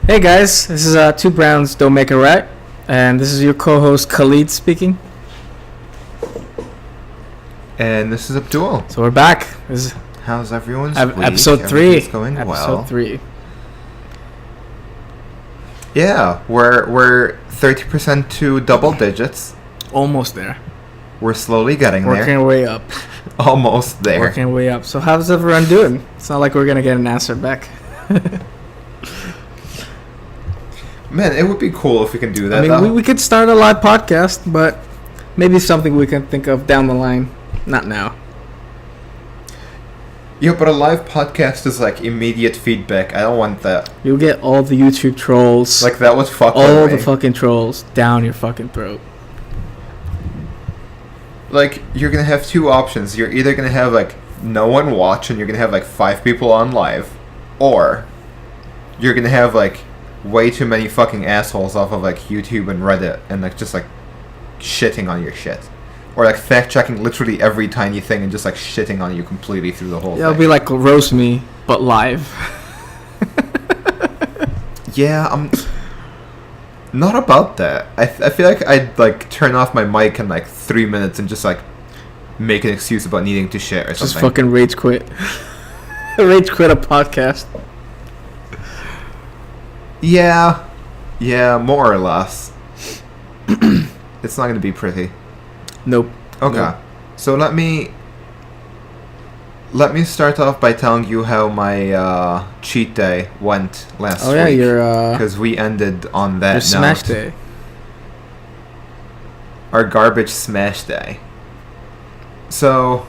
Hey guys, this is Two Browns Don't Make a Right, and this is your co-host Khalid speaking. And this is Abdul. So we're back. This is How's everyone's week? episode 3. Everything's going episode well. 3. Yeah, we're 30% to double digits. Almost there. We're slowly getting Working there. our way up. Almost there. Working our way up. So how's everyone doing? It's not like we're gonna get an answer back. Man, it would be cool if we can do that. I mean, we could start a live podcast, but maybe something we can think of down the line. Not now. Yeah, but a live podcast is like immediate feedback. I don't want that. You'll get all the YouTube trolls. Like that was fucking all me. the fucking trolls down your fucking throat. Like, you're gonna have two options. You're either gonna have like no one watch and you're gonna have like 5 people on live, or you're gonna have like way too many fucking assholes off of like YouTube and Reddit and like just like shitting on your shit. Or like fact checking literally every tiny thing and just like shitting on you completely through the whole thing. It'll be like roast me, but live. Yeah, I'm not about that. I feel like I'd like turn off my mic in like 3 minutes and just like make an excuse about needing to shit or something. Just fucking rage quit. Rage quit a podcast. Yeah, more or less. It's not going to be pretty. Nope. Okay, Nope. so let me start off by telling you how my cheat day went last week. Oh yeah, your because we ended on that your note. smash day. Our garbage smash day. So,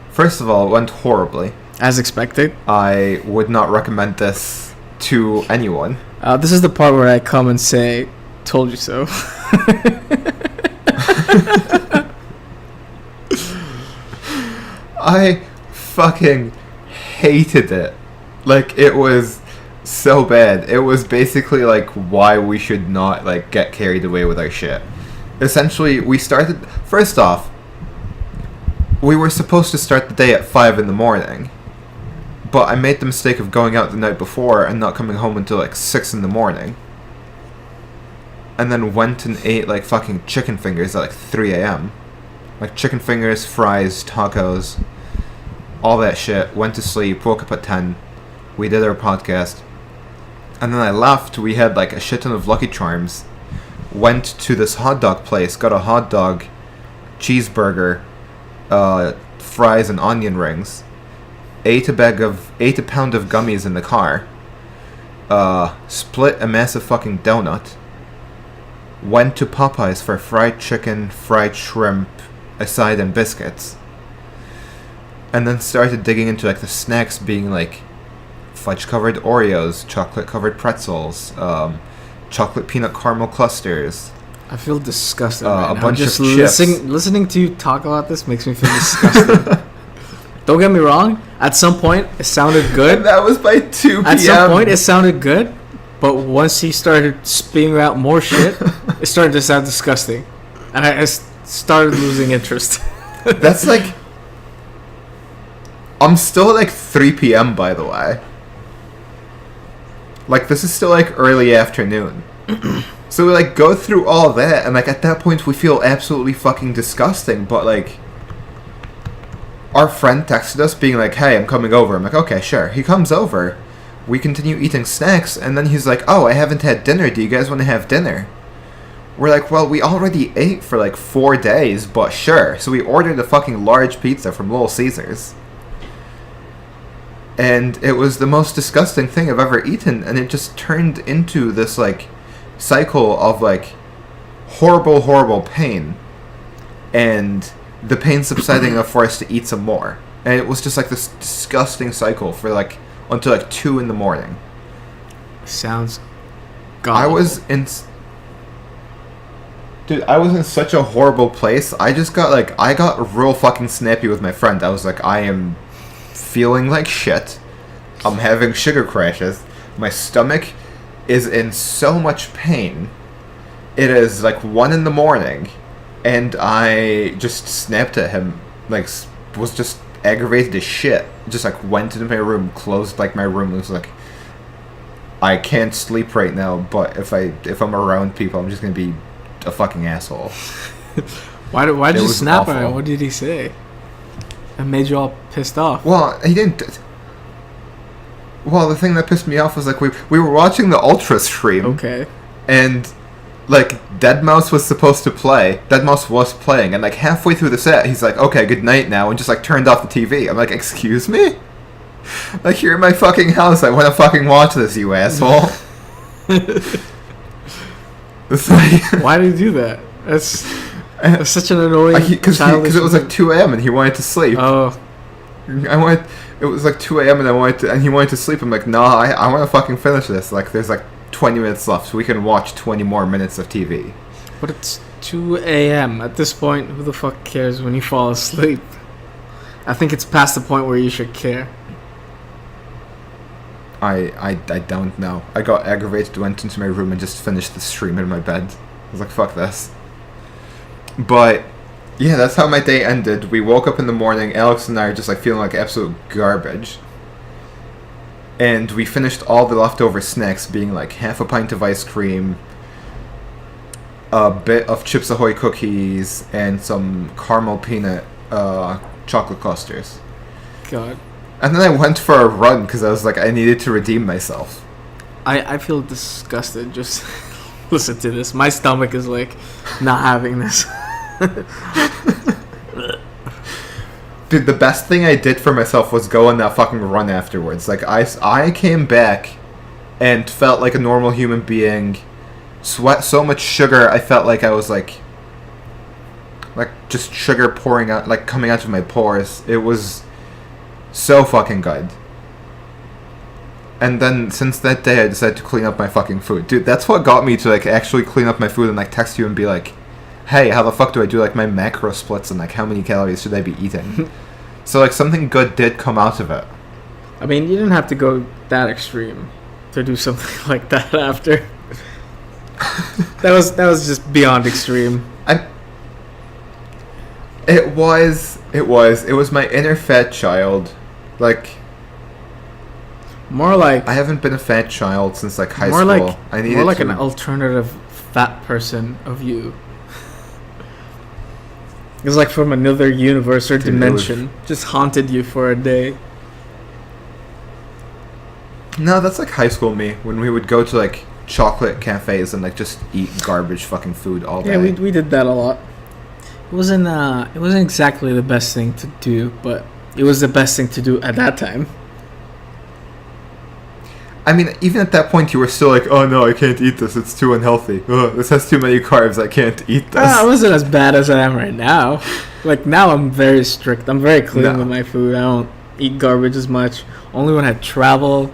first of all, it went horribly. As expected. I would not recommend this to anyone. This is the part where I come and say, "Told you so." I fucking hated it. Like, it was so bad. It was basically like why we should not like get carried away with our shit. Essentially, we started, first off, we were supposed to start the day at 5 in the morning. But I made the mistake of going out the night before and not coming home until like 6 in the morning. And then went and ate like fucking chicken fingers at like 3 a.m. Like chicken fingers, fries, tacos, all that shit. Went to sleep, woke up at 10. We did our podcast. And then I left. We had like a shit ton of Lucky Charms. Went to this hot dog place, got a hot dog, cheeseburger, fries and onion rings. Ate a pound of gummies in the car. Split a massive fucking donut. Went to Popeyes for fried chicken, fried shrimp, a side and biscuits. And then started digging into like the snacks, being like fudge covered Oreos, chocolate covered pretzels, chocolate peanut caramel clusters. I feel disgusted right a now. bunch Just of chips. listening to you talk about this makes me feel disgusted. Don't get me wrong. At some point, it sounded good. And that was by 2 p.m. At some point, it sounded good. But once he started spewing out more shit, it started to sound disgusting. And I started losing interest. That's like... I'm still at like 3 p.m. by the way. Like, this is still like early afternoon. So we like go through all that, and like at that point we feel absolutely fucking disgusting, but like... Our friend texted us being like, "Hey, I'm coming over." I'm like, "Okay, sure." He comes over. We continue eating snacks, and then he's like, "Oh, I haven't had dinner. Do you guys want to have dinner?" We're like, "Well, we already ate for like 4 days, but sure." So we ordered a fucking large pizza from Little Caesars. And it was the most disgusting thing I've ever eaten, and it just turned into this like cycle of like horrible, horrible pain. And the pain subsiding enough for us to eat some more. And it was just like this disgusting cycle for like until like 2 in the morning. Sounds I was in such a horrible place. I got real fucking snappy with my friend. I was like, I am feeling like shit. I'm having sugar crashes. My stomach is in so much pain. It is like 1 in the morning. And I just snapped at him, like, was just aggravated as shit. Just, like, went into my room, closed, like, my room, and was like, I can't sleep right now, but if I'm around people, I'm just gonna be a fucking asshole. Why did you snap awful. at him? What did he say? That made you all pissed off. Well, he didn't. Well, the thing that pissed me off was like we were watching the Ultra stream. Okay. And like Deadmau5 was supposed to play. Deadmau5 was playing, and like halfway through the set, he's like, "Okay, good night now," and just like turned off the TV. I'm like, "Excuse me? Like you're in my fucking house. I want to fucking watch this, you asshole." It's like, why did he do that? That's such an annoying. Because it was like 2 a.m. and he wanted to sleep. Oh. It was like 2 a.m. and he wanted to sleep. I'm like, "Nah, I want to fucking finish this. Like, there's like 20 minutes left, so we can watch 20 more minutes of TV." But it's 2 a.m. At this point, who the fuck cares when you fall asleep? I think it's past the point where you should care. I don't know. I got aggravated, went into my room, and just finished the stream in my bed. I was like, fuck this. But, yeah, that's how my day ended. We woke up in the morning, Alex and I are just like feeling like absolute garbage. And we finished all the leftover snacks, being like half a pint of ice cream, a bit of Chips Ahoy cookies, and some caramel peanut chocolate clusters. God. And then I went for a run because I was like, I needed to redeem myself. I feel disgusted. Just listen to this. My stomach is like not having this. Dude, the best thing I did for myself was go on that fucking run afterwards. Like, I came back and felt like a normal human being. Sweat so much sugar, I felt like I was like just sugar pouring out, like coming out of my pores. It was so fucking good. And then since that day, I decided to clean up my fucking food. Dude, that's what got me to like actually clean up my food and like text you and be like, "Hey, how the fuck do I do like my macro splits and like how many calories should I be eating?" So like something good did come out of it. I mean, you didn't have to go that extreme to do something like that after. That was just beyond extreme. It was my inner fat child. Like, more like I haven't been a fat child since like high more school. like I needed more like to, an alternative fat person of you. It's like from another universe or dimension, just haunted you for a day. No, that's like high school me, when we would go to like chocolate cafes and like just eat garbage fucking food all day. Yeah, we did that a lot. It wasn't exactly the best thing to do, but it was the best thing to do at that time. I mean, even at that point, you were still like, "Oh no, I can't eat this. It's too unhealthy. Ugh, this has too many carbs. I can't eat this." I wasn't as bad as I am right now. Like, now I'm very strict. I'm very clean with my food. I don't eat garbage as much. Only when I travel.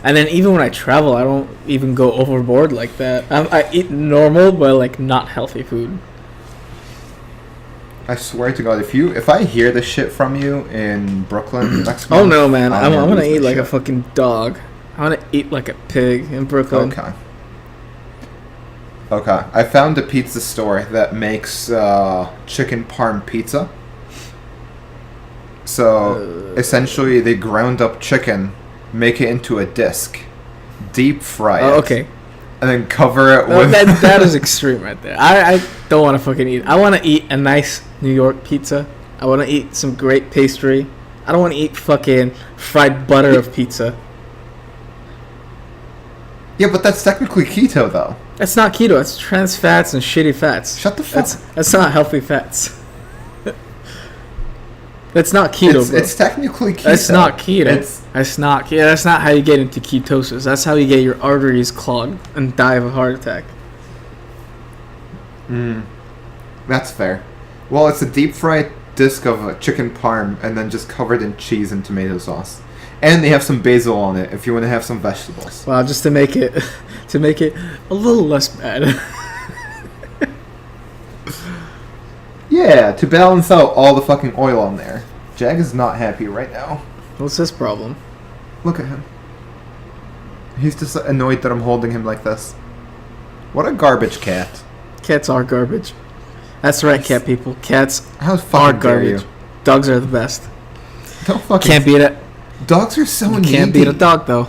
And then even when I travel, I don't even go overboard like that. I eat normal, but like not healthy food. I swear to God, if I hear this shit from you in Brooklyn next month, Oh no, man! I'm gonna eat like shit. a fucking dog. I'm gonna eat like a pig in Brooklyn. Okay. I found a pizza store that makes chicken parm pizza. So essentially, they ground up chicken, make it into a disc, deep fry it. Oh, okay. And then cover it with... That is extreme right there. I don't want to fucking eat. I want to eat a nice New York pizza. I want to eat some great pastry. I don't want to eat fucking fried butter of pizza. Yeah, but that's technically keto, though. That's not keto. It's trans fats and shitty fats. Shut the fuck. That's not healthy fats. That's not keto, bro. It's technically keto. That's not keto. That's not keto. That's not how you get into ketosis. That's how you get your arteries clogged and die of a heart attack. That's fair. Well, it's a deep fried disc of chicken parm and then just covered in cheese and tomato sauce. And they have some basil on it if you want to have some vegetables. Wow, just to make it a little less bad. Yeah, to balance out all the fucking oil on there. Jag is not happy right now. What's his problem? Look at him. He's just annoyed that I'm holding him like this. What a garbage cat. Cats are garbage. That's right, cat people. Cats How are fucking dare garbage. you? Dogs are the best. Don't fucking... Can't beat it. Dogs are so needy. Can't beat a dog, though.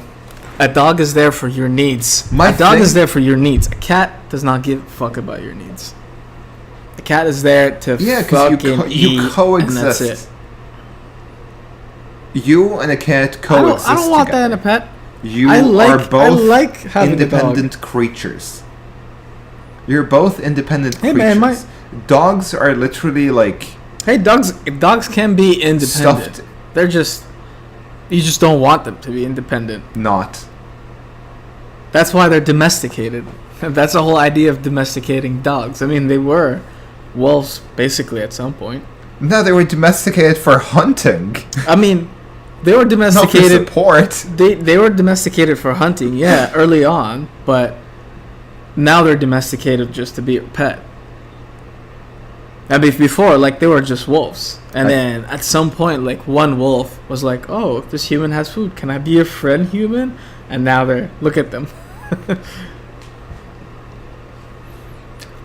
A dog is there for your needs. A dog is there for your needs. A cat does not give a fuck about your needs. A cat is there to fucking you coexist. and that's it. You and a cat coexist. I don't want that in a pet. You are both having independent creatures. You're both independent creatures. Man, dogs are literally like... Hey, dogs can be independent. Stuffed. They're just... You just don't want them to be independent. Not. That's why they're domesticated. That's the whole idea of domesticating dogs. I mean, they were wolves, basically, at some point. No, they were domesticated for hunting. I mean... They were domesticated. Not for support. They were domesticated for hunting, yeah, early on, but now they're domesticated just to be a pet. I mean, before, like, they were just wolves, and then at some point, like, one wolf was like, "Oh, this human has food. Can I be your friend, human?" And now look at them.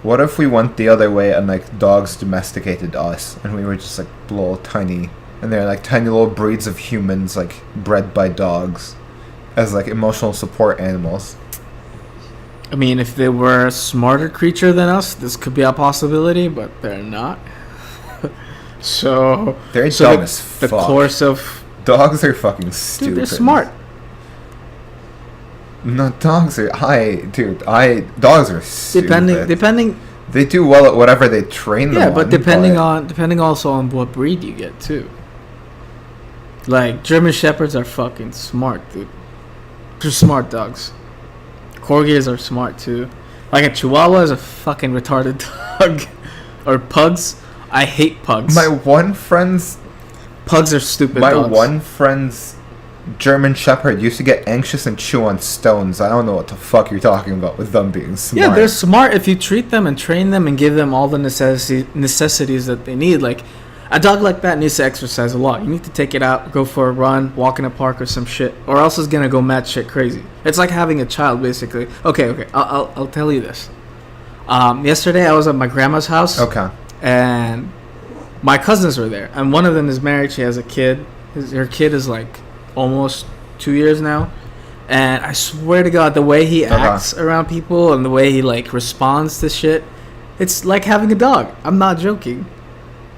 What if we went the other way and like dogs domesticated us, and we were just like little tiny. And they're like tiny little breeds of humans, like bred by dogs, as like emotional support animals. I mean, if they were a smarter creature than us, this could be a possibility, but they're not. So they're dumb as fuck. The course of dogs are fucking stupid. Dude, they're smart. No, dogs are dogs are stupid. Depending. They do well at whatever they train them. Yeah, but depending also on what breed you get too. Like, German Shepherds are fucking smart, dude. They're smart dogs. Corgis are smart, too. Like, a Chihuahua is a fucking retarded dog. Or pugs. I hate pugs. Pugs are stupid dogs. My one friend's German Shepherd used to get anxious and chew on stones. I don't know what the fuck you're talking about with them being smart. Yeah, they're smart if you treat them and train them and give them all the necessities that they need. Like, a dog like that needs to exercise a lot. You need to take it out, go for a run, walk in a park or some shit, or else it's gonna go mad shit crazy. It's like having a child, basically. Okay. I'll tell you this. Yesterday I was at my grandma's house. Okay. And my cousins were there, and one of them is married. She has a kid. Her kid is like almost 2 years now, and I swear to God, the way he acts around people and the way he like responds to shit, it's like having a dog. I'm not joking.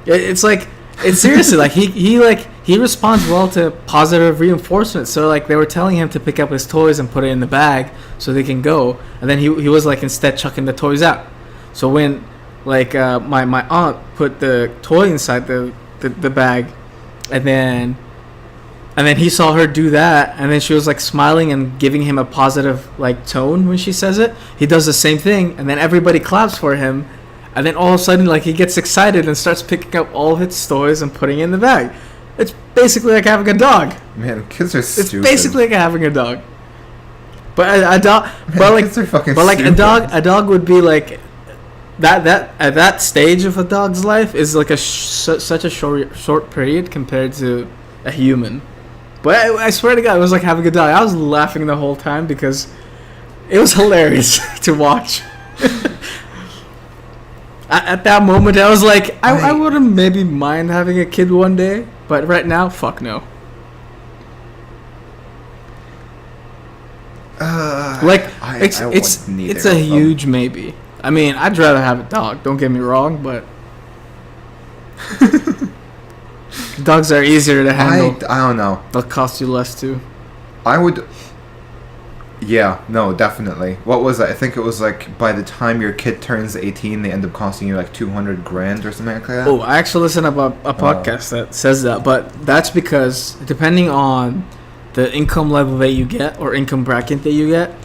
It's like, it's seriously like he responds well to positive reinforcement. So like they were telling him to pick up his toys and put it in the bag so they can go, and then he was like instead chucking the toys out. So when like my aunt put the toy inside the bag, and then he saw her do that, and then she was like smiling and giving him a positive like tone when she says it. He does the same thing, and then everybody claps for him. And then all of a sudden, like, he gets excited and starts picking up all of his toys and putting it in the bag. It's basically like having a dog. Man, kids are stupid. It's basically like having a dog. But a dog, kids are fucking but like stupid. a dog would be like that at that stage of a dog's life is like such a short period compared to a human. But I swear to God, it was like having a dog. I was laughing the whole time because it was hilarious to watch. At that moment, I was like, I wouldn't maybe mind having a kid one day, but right now, fuck no. It's a huge maybe. I mean, I'd rather have a dog. Don't get me wrong, but dogs are easier to handle. I don't know. They'll cost you less too. I would. Yeah, no, definitely. What was that? I think it was like by the time your kid turns 18, they end up costing you like $200,000 or something like that. Oh, I actually listened to a podcast that says that, but that's because depending on the income level that you get or income bracket that you get,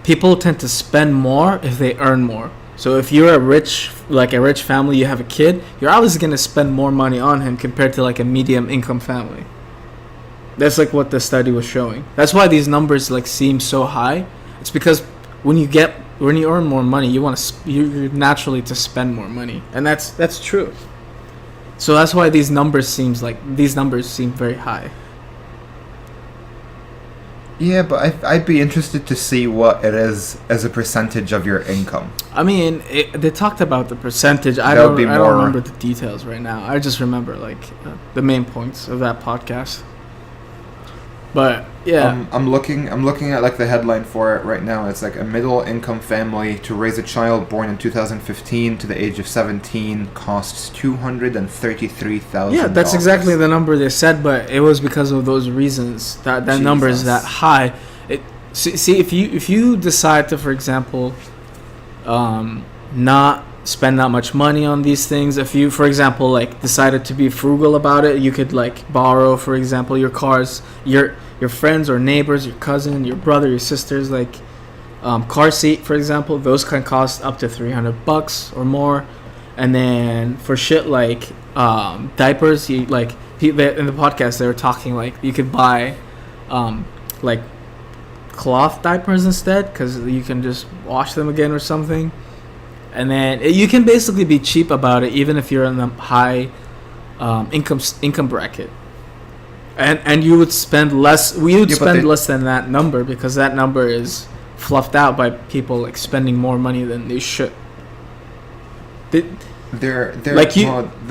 people tend to spend more if they earn more. So if you're a rich family, you have a kid, you're obviously going to spend more money on him compared to like a medium income family. That's like what the study was showing. That's why these numbers like seem so high. It's because when you earn more money, you're naturally to spend more money, and that's true. So that's why these numbers seem very high. Yeah, but I'd be interested to see what it is as a percentage of your income. I mean, they talked about the percentage. I don't remember the details right now. I just remember the details right now. I just remember, like, the main points of that podcast. But yeah, I'm looking at like the headline for it right now. It's like a middle income family to raise a child born in 2015 to the age of 17 costs $233,000. yeah, that's exactly the number they said, but it was because of those reasons that number is that high. See, if you decide to, for example, not spend that much money on these things, if you, for example, like decided to be frugal about it, you could like borrow, for example, your cars, your friends or neighbors, your cousin, your brother, your sisters, like car seat, for example, those can cost up to $300 or more. And then for shit like diapers, you like in the podcast they were talking like you could buy like cloth diapers instead, because you can just wash them again or something. And then you can basically be cheap about it even if you're in the high income bracket. And you would spend less. We would spend less than that number, because that number is fluffed out by people like spending more money than they should. The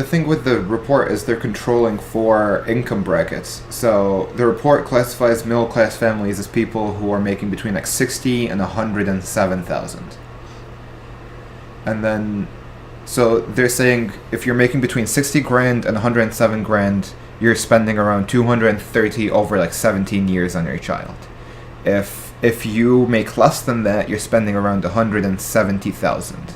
thing with the report is they're controlling for income brackets. So the report classifies middle class families as people who are making between like 60 and 107,000. And then, so they're saying if you're making between 60 grand and 107 grand, you're spending around 230 over like 17 years on your child. If you make less than that, you're spending around 170,000.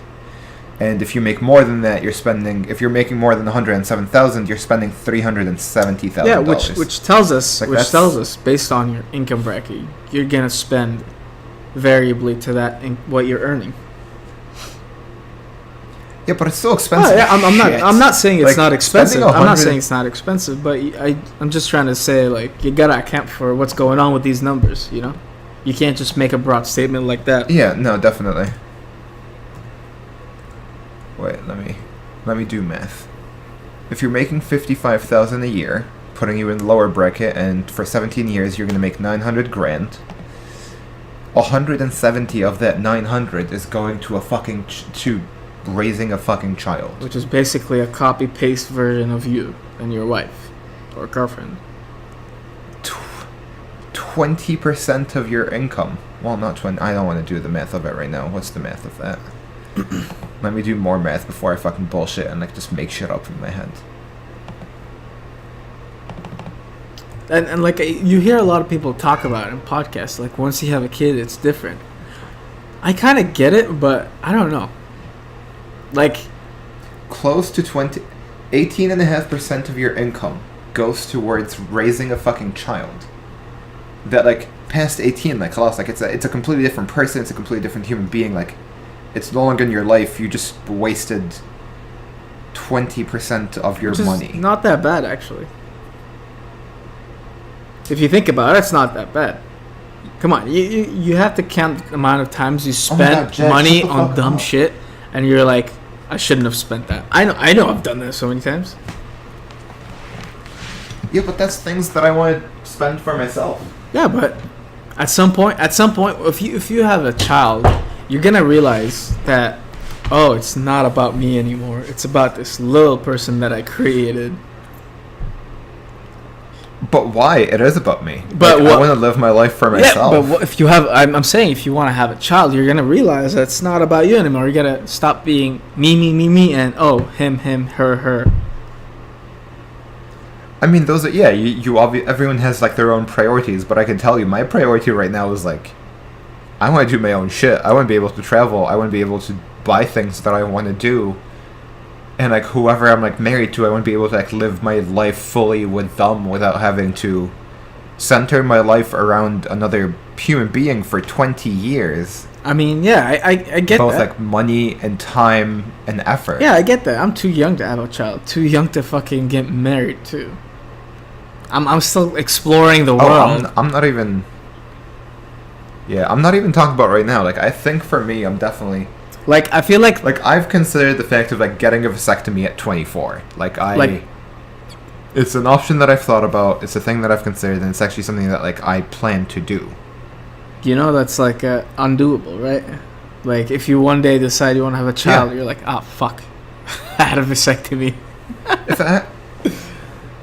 And if you make more than that, if you're making more than 107,000, you're spending $370,000. Yeah, which tells us based on your income bracket, you're gonna spend variably to that what you're earning. Yeah, but it's still expensive. Oh, yeah, I'm not saying it's not expensive. I'm not saying it's not expensive, but I'm just trying to say like you gotta account for what's going on with these numbers. You know, you can't just make a broad statement like that. Yeah, no, definitely. Wait, let me do math. If you're making $55,000 a year, putting you in the lower bracket, and for 17 years you're gonna make 900 grand. 170 of that 900 is going to to raising a fucking child, which is basically a copy paste version of you and your wife or girlfriend. 20% of your income. Well, not 20. I don't want to do the math of it right now. What's the math of that? Let me do more math before I fucking bullshit and like just make shit up in my head. And like you hear a lot of people talk about it in podcasts, like once you have a kid it's different. I kind of get it, but I don't know. Like close to 18.5% of your income goes towards raising a fucking child. That like past 18, like it's a completely different person, it's a completely different human being, like it's no longer in your life. You just wasted 20% of your money. Not that bad, actually. If you think about it, it's not that bad. Come on, you have to count the amount of times you spent money on dumb shit, and you're like, I shouldn't have spent that. I know I've done that so many times. Yeah, but that's things that I want to spend for myself. Yeah, but at some point, if you have a child, you're gonna realize that, oh, it's not about me anymore. It's about this little person that I created. But why? It is about me. But I want to live my life for myself. Yeah, but if you have, I'm saying, if you want to have a child, you're gonna realize that it's not about you anymore. You gotta stop being me, and oh, him, her. I mean, those are everyone has like their own priorities, but I can tell you, my priority right now is like, I want to do my own shit. I want to be able to travel. I want to be able to buy things that I want to do. And like whoever I'm like married to, I want to be able to like live my life fully with them without having to center my life around another human being for 20 years. I mean, yeah, I get both that. Like money and time and effort. Yeah, I get that. I'm too young to have a child. Too young to fucking get married too. I'm still exploring the world. I'm not even. Yeah, I'm not even talking about right now. Like, I think for me, I'm definitely... Like, I feel like... Like, I've considered the fact of, like, getting a vasectomy at 24. It's an option that I've thought about. It's a thing that I've considered, and it's actually something that, like, I plan to do. You know, that's, like, undoable, right? Like, if you one day decide you want to have a child, You're like, oh, fuck. I had a vasectomy.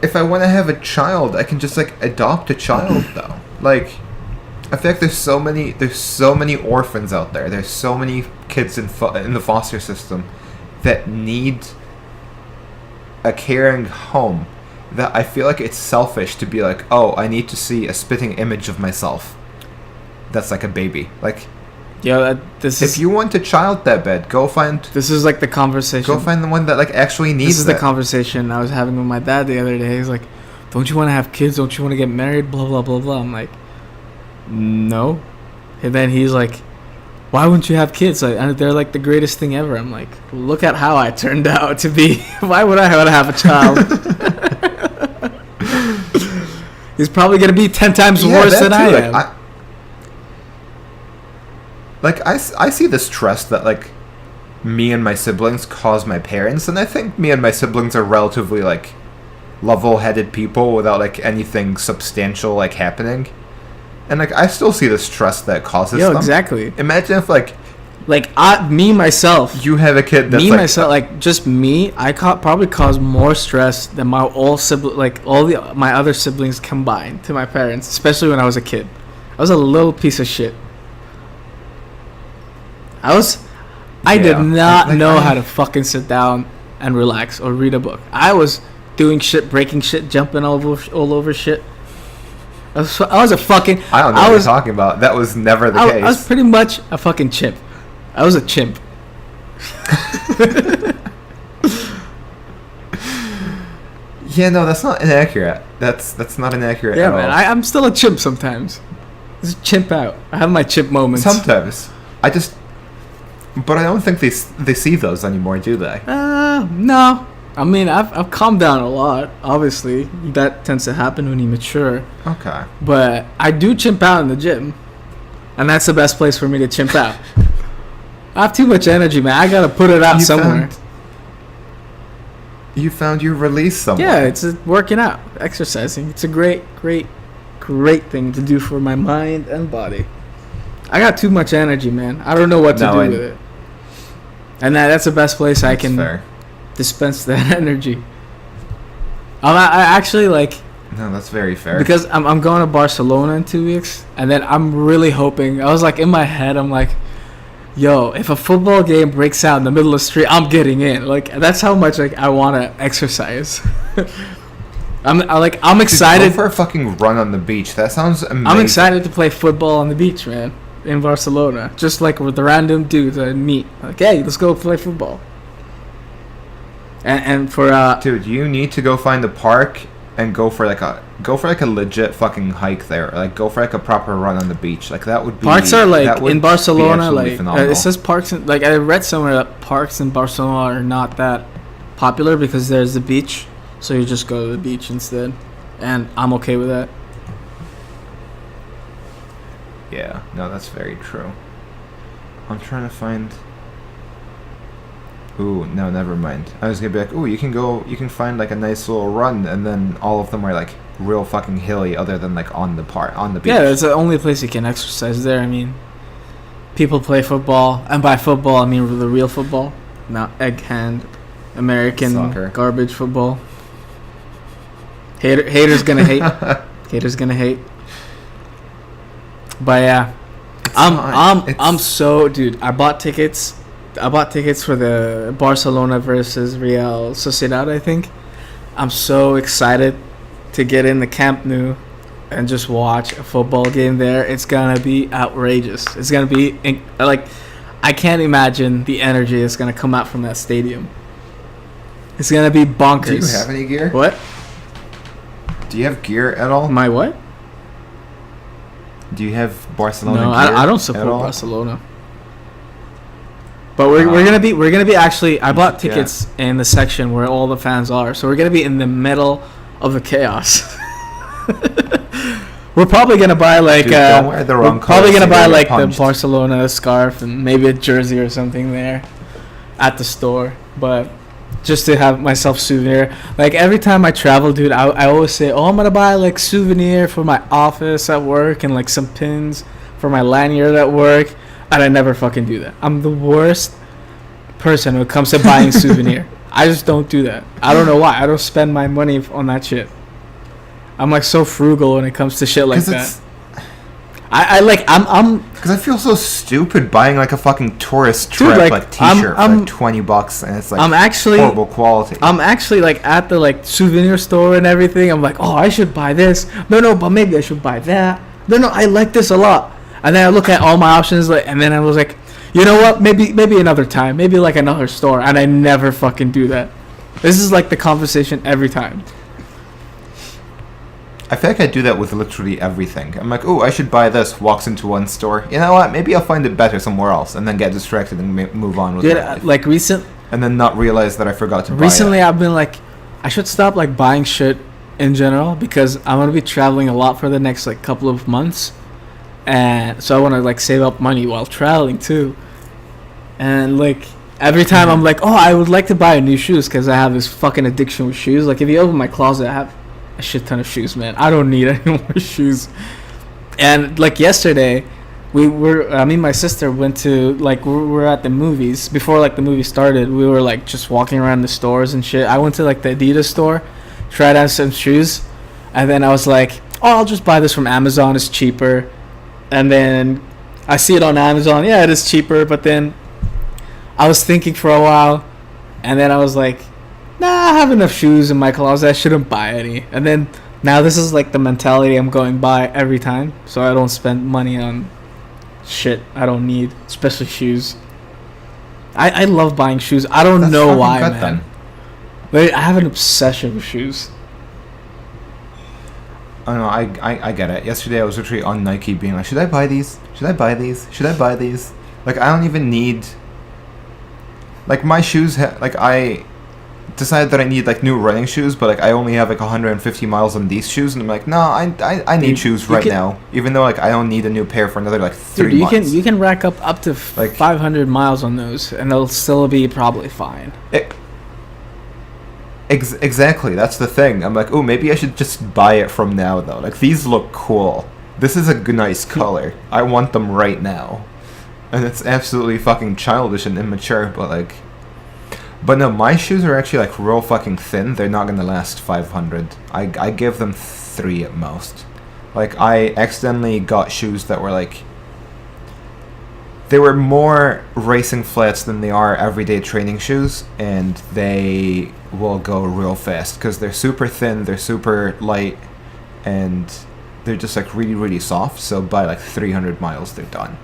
If I want to have a child, I can just, like, adopt a child, though. like, I feel like there's so many orphans out there. There's so many kids in the foster system that need a caring home, that I feel like it's selfish to be like, oh, I need to see a spitting image of myself that's like a baby. Like, yeah, if you want a child that bad, go find. This is like the conversation. Go find the one that like actually needs. This is the conversation I was having with my dad the other day. He's like, "Don't you want to have kids? Don't you want to get married? Blah blah blah blah." I'm like, "No," and then he's like, "Why wouldn't you have kids? Like, they're like the greatest thing ever." I'm like, "Look at how I turned out to be. Why would I want to have a child?" He's probably gonna be 10 times worse than I am. I see this trust that, like, me and my siblings cause my parents, and I think me and my siblings are relatively, like, level-headed people without, like, anything substantial, like, happening. And, like, I still see this trust that causes them. Exactly. Imagine if, like, me, myself. You have a kid that's, just me, I probably cause more stress than my my other siblings combined to my parents, especially when I was a kid. I was a little piece of shit. I did not know how to fucking sit down and relax or read a book. I was doing shit, breaking shit, jumping all over shit. I was a fucking... I don't know what you're talking about. That was never the case. I was pretty much a fucking chimp. I was a chimp. Yeah, no, that's not inaccurate. That's not inaccurate at all. Yeah, man, I'm still a chimp sometimes. Just chimp out. I have my chimp moments. Sometimes. But I don't think they see those anymore, do they? No. I mean, I've calmed down a lot. Obviously, that tends to happen when you mature. Okay. But I do chimp out in the gym, and that's the best place for me to chimp out. I have too much energy, man. I gotta put it out somewhere. You found your release somewhere. Yeah, it's working out, exercising. It's a great thing to do for my mind and body. I got too much energy, man. I don't know what to do with it. And that's the best place I can dispense that energy. I actually like... No, that's very fair. Because I'm going to Barcelona in 2 weeks, and then I'm really hoping... I was like, in my head, I'm like, yo, if a football game breaks out in the middle of the street, I'm getting in. Like, that's how much like I want to exercise. I'm excited. Go for a fucking run on the beach. That sounds amazing. I'm excited to play football on the beach, man. In Barcelona, just like with the random dudes I meet, like, hey, let's go play football. And for dude, you need to go find a park and go for like a legit fucking hike there. Like, go for like a proper run on the beach. Like, that would be... Parks are like in Barcelona, like it says parks. Like, I read somewhere that parks in Barcelona are not that popular because there's the beach, so you just go to the beach instead, and I'm okay with that. Yeah, no, that's very true. I'm trying to find... Ooh, no, never mind. I was gonna be like, ooh, you can find like a nice little run, and then all of them are like real fucking hilly, other than like on the beach. Yeah, it's the only place you can exercise there. I mean, people play football, and by football I mean the real football, not egg hand, American soccer. Garbage football. Haters gonna hate. Haters gonna hate. But yeah, I'm so, dude. I bought tickets for the Barcelona versus Real Sociedad, I think. I'm so excited to get in the Camp Nou and just watch a football game there. It's gonna be outrageous. It's gonna be like, I can't imagine the energy that's gonna come out from that stadium. It's gonna be bonkers. Do you have any gear? What? Do you have gear at all? My what? Do you have Barcelona gear? No, I don't support Barcelona. But we're gonna be actually. I bought tickets in the section where all the fans are, so we're gonna be in the middle of the chaos. We're probably gonna buy like. Don't wear the wrong we're probably gonna buy like the Barcelona scarf and maybe a jersey or something there, at the store. But just to have myself souvenir. Like, every time I travel, dude, I always say, oh, I'm gonna buy like souvenir for my office at work and like some pins for my lanyard at work, and I never fucking do that. I'm the worst person when it comes to buying souvenir. I just don't do that. I don't know why. I don't spend my money on that shit. I'm like so frugal when it comes to shit like that. I'm because I feel so stupid buying like a fucking tourist Dude, trip like, t-shirt for like $20 and it's like I'm actually horrible quality. I'm actually like at the like souvenir store and everything. I'm like, oh, I should buy this. No, but maybe I should buy that. No, I like this a lot. And then I look at all my options, like, and then I was like, you know what? Maybe another time. Maybe like another store. And I never fucking do that. This is like the conversation every time. I feel like I do that with literally everything. I'm like, oh, I should buy this. Walks into one store. You know what? Maybe I'll find it better somewhere else, and then get distracted and move on with my life. Like and then not realize that I forgot to buy it. Recently, I've been like, I should stop like buying shit in general because I'm gonna be traveling a lot for the next like couple of months, and so I want to like save up money while traveling too. And like every time I'm like, oh, I would like to buy new shoes because I have this fucking addiction with shoes. Like if you open my closet, I have a shit ton of shoes, man. I don't need any more shoes. And like yesterday, me and my sister went to like we were at the movies before like the movie started. We were like just walking around the stores and shit. I went to like the Adidas store, tried on some shoes, and then I was like, oh, I'll just buy this from Amazon. It's cheaper. And then I see it on Amazon. Yeah, it is cheaper. But then I was thinking for a while, and then I was like, nah, I have enough shoes in my closet. I shouldn't buy any. And then now this is like the mentality I'm going by every time, so I don't spend money on shit I don't need, especially shoes. I love buying shoes. I don't know why, man. Then. But I have an obsession with shoes. I don't know. I get it. Yesterday I was literally on Nike being like, should I buy these? Should I buy these? Should I buy these? Like I don't even need. Like my shoes, I decided that I need like new running shoes, but like I only have like 150 miles on these shoes, and I'm like, no, I need shoes right now, even though like I don't need a new pair for another like 3 months. You can rack up to like 500 miles on those, and they'll still be probably fine. Exactly, that's the thing. I'm like, oh, maybe I should just buy it from now though. Like these look cool. This is a nice color. I want them right now, and it's absolutely fucking childish and immature, but like. But no, my shoes are actually like real fucking thin. They're not gonna last 500. I give them 3 at most. Like I accidentally got shoes that were like, they were more racing flats than they are everyday training shoes, and they will go real fast because they're super thin, they're super light, and they're just like really really soft. So by like 300 miles, they're done.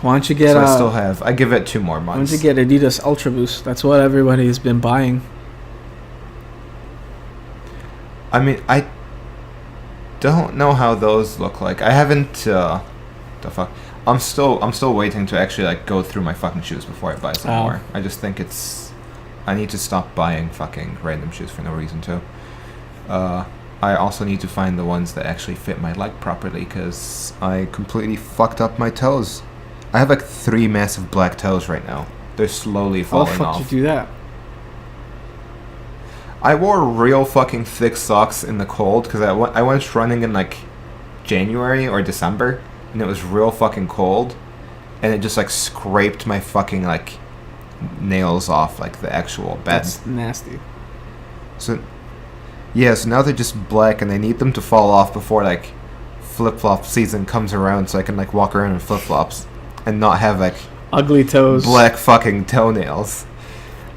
Why don't you get? So I still have. I give it 2 more months. Why don't you get Adidas Ultra Boost? That's what everybody has been buying. I mean, I don't know how those look like. I haven't. The fuck. I'm still waiting to actually like go through my fucking shoes before I buy some more. I just think it's. I need to stop buying fucking random shoes for no reason too. I also need to find the ones that actually fit my leg properly because I completely fucked up my toes. I have like 3 massive black toes right now. They're slowly falling off. How the fuck did you do that? I wore real fucking thick socks in the cold because I went running in like January or December, and it was real fucking cold, and it just like scraped my fucking like nails off like the actual bed. That's nasty. So now they're just black, and I need them to fall off before like flip-flop season comes around, so I can like walk around in flip-flops and not have like ugly toes, black fucking toenails.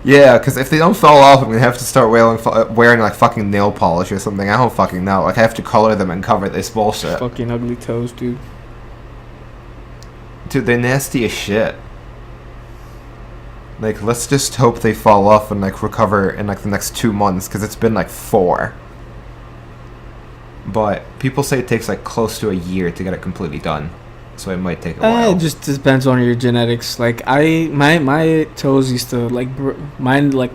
Yeah, because if they don't fall off, I'm gonna have to start wearing like fucking nail polish or something. I don't fucking know. Like I have to color them and cover this bullshit. Fucking ugly toes, dude. Dude, they're nasty as shit. Like, let's just hope they fall off and like recover in like the next 2 months, because it's been like 4. But people say it takes like close to a year to get it completely done. So it might take a while. It just depends on your genetics. Like my toes used to like mine like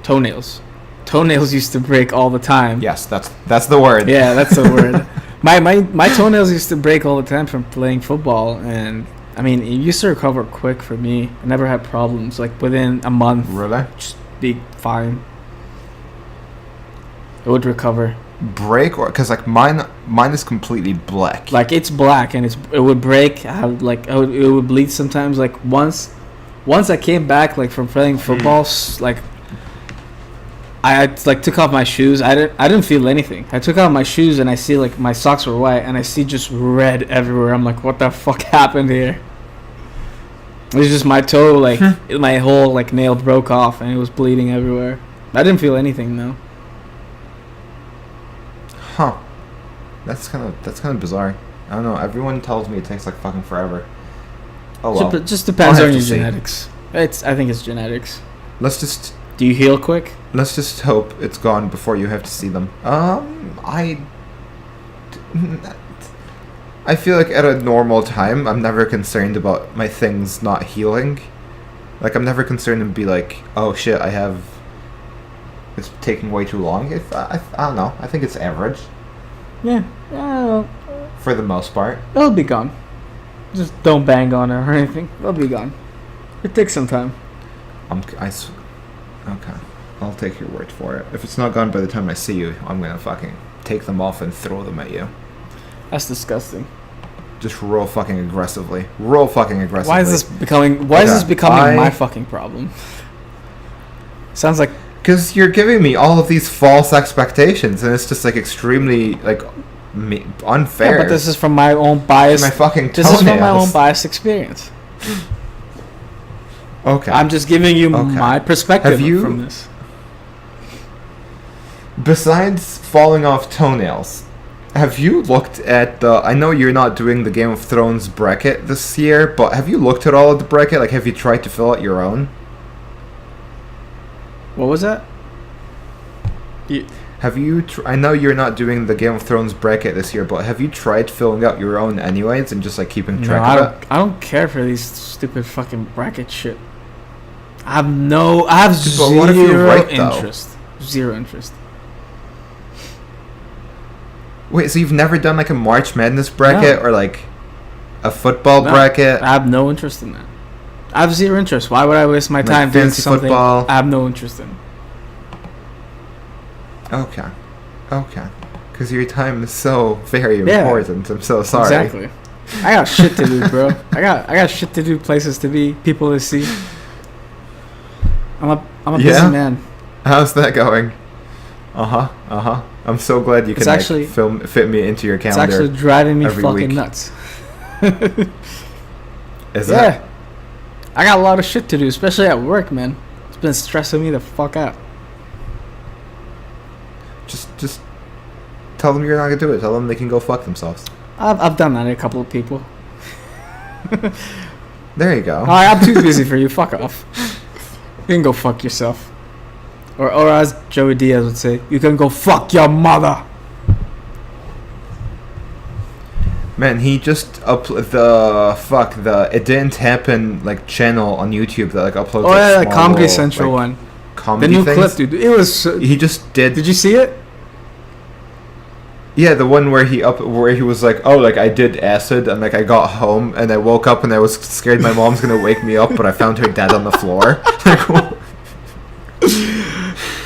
toenails used to break all the time. Yes, that's the word. Yeah, that's the word. My toenails used to break all the time from playing football, and I mean it used to recover quick for me. I never had problems. Like within a month, really, just be fine. It would recover. Break, or because like mine is completely black. Like it's black and it would break. It would bleed sometimes. Like once I came back like from playing football, like I like took off my shoes. I didn't feel anything. I took off my shoes and I see like my socks were white and I see just red everywhere. I'm like, what the fuck happened here? It was just my toe, like my whole like nail broke off and it was bleeding everywhere. I didn't feel anything though. Huh. That's kind of bizarre. I don't know. Everyone tells me it takes like fucking forever. Oh well. It just depends on your genetics. I think it's genetics. Do you heal quick? Let's just hope it's gone before you have to see them. I feel like at a normal time, I'm never concerned about my things not healing. Like, I'm never concerned and be like, oh shit, it's taking way too long. I don't know. I think it's average. Yeah. For the most part. It'll be gone. Just don't bang on it or anything. It'll be gone. It takes some time. Okay. I'll take your word for it. If it's not gone by the time I see you, I'm gonna fucking take them off and throw them at you. That's disgusting. Just roll fucking aggressively. Why is this becoming my fucking problem? Sounds like... Because you're giving me all of these false expectations, and it's just like extremely like unfair. Yeah, but this is from my own bias. My fucking toenails. This is from my own biased experience. Okay. I'm just giving you my perspective from this. Besides falling off toenails, have you looked at the... I know you're not doing the Game of Thrones bracket this year, but have you looked at all of the bracket? Like, have you tried to fill out your own? What was that? Have you... I know you're not doing the Game of Thrones bracket this year, but have you tried filling out your own anyways and just, like, keeping track of it? I don't care for these stupid fucking bracket shit. I have zero interest. Zero interest. Wait, so you've never done like a March Madness bracket or like a football bracket? I have no interest in that. I have zero interest. Why would I waste my time doing something football? I have no interest in? Okay. Because your time is so very important. I'm so sorry. Exactly. I got shit to do, bro. I got shit to do, places to be, people to see. I'm a busy man. How's that going? I'm so glad you can actually fit me into your calendar. It's actually driving me fucking nuts. Is it? I got a lot of shit to do, especially at work, man. It's been stressing me the fuck out. Just tell them you're not gonna do it. Tell them they can go fuck themselves. I've done that to a couple of people. There you go. I'm too busy for you. Fuck off. You can go fuck yourself. Or as Joey Diaz would say, you can go fuck your mother. Man, he just It Didn't Happen like channel on YouTube that like uploads. Oh yeah, the Comedy Central one. Comedy the new clip, dude. It was. He just did. Did you see it? Yeah, the one where he was like, oh, like I did acid and like I got home and I woke up and I was scared my mom's gonna wake me up, but I found her dead on the floor.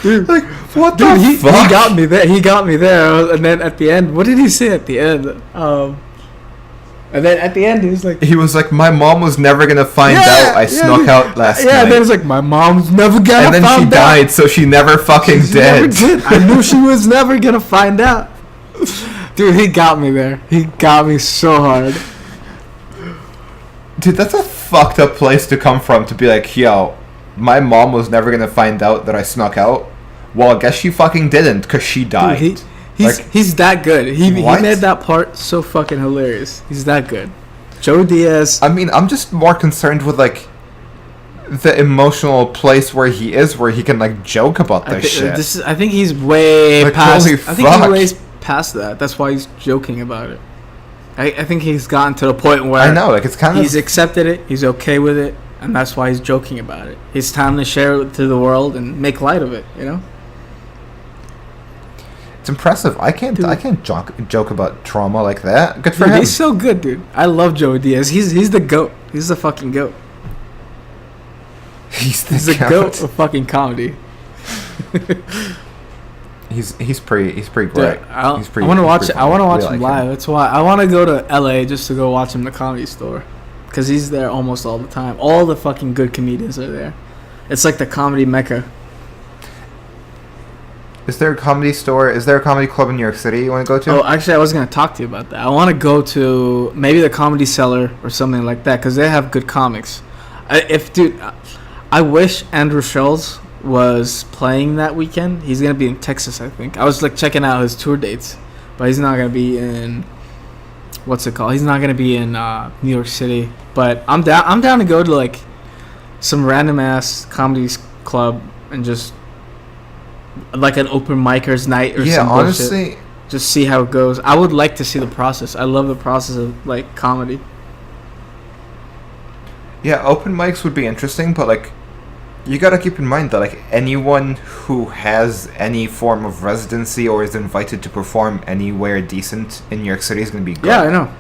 Dude, like what the fuck? He got me there. And then at the end, what did he say at the end? And then at the end, he was like, my mom was never gonna find out I snuck out last night. Yeah, and then it's like, my mom's never gonna find out. And then she died, so she never fucking did. I knew she was never gonna find out. Dude, he got me there. He got me so hard. Dude, that's a fucked up place to come from, to be like, yo, my mom was never gonna find out that I snuck out. Well, I guess she fucking didn't, because she died. Dude, he's that good. He made that part so fucking hilarious. He's that good. Joe Diaz. I mean, I'm just more concerned with, like, the emotional place where he is, where he can, like, joke about this shit. I think he's way like, past... Holy I think he's way past that. That's why he's joking about it. I think he's gotten to the point where... I know, like, it's kind of... He's accepted it. He's okay with it. And that's why he's joking about it. It's time to share it to the world and make light of it, you know? It's impressive. I can't joke about trauma like that. Good for him. He's so good, dude. I love Joey Diaz. He's the GOAT. He's the fucking GOAT. He's the GOAT of fucking comedy. He's pretty great. I want to watch it. I want to watch him live. That's why I want to go to LA just to go watch him at the Comedy Store, because he's there almost all the time. All the fucking good comedians are there. It's like the Comedy Mecca. Is there a comedy store? Is there a comedy club in New York City you want to go to? Oh, actually, I was gonna talk to you about that. I want to go to maybe the Comedy Cellar or something like that because they have good comics. I wish Andrew Schultz was playing that weekend. He's gonna be in Texas, I think. I was like checking out his tour dates, but he's not gonna be in what's it called? He's not gonna be in New York City. But I'm down. I'm down to go to like some random ass comedy club and just like an open micers night or some honestly, bullshit. Just see how it goes. I would like to see the process. I love the process of like comedy. Yeah, open mics would be interesting, but like you gotta keep in mind that like anyone who has any form of residency or is invited to perform anywhere decent in New York City is gonna be good. Yeah, I know.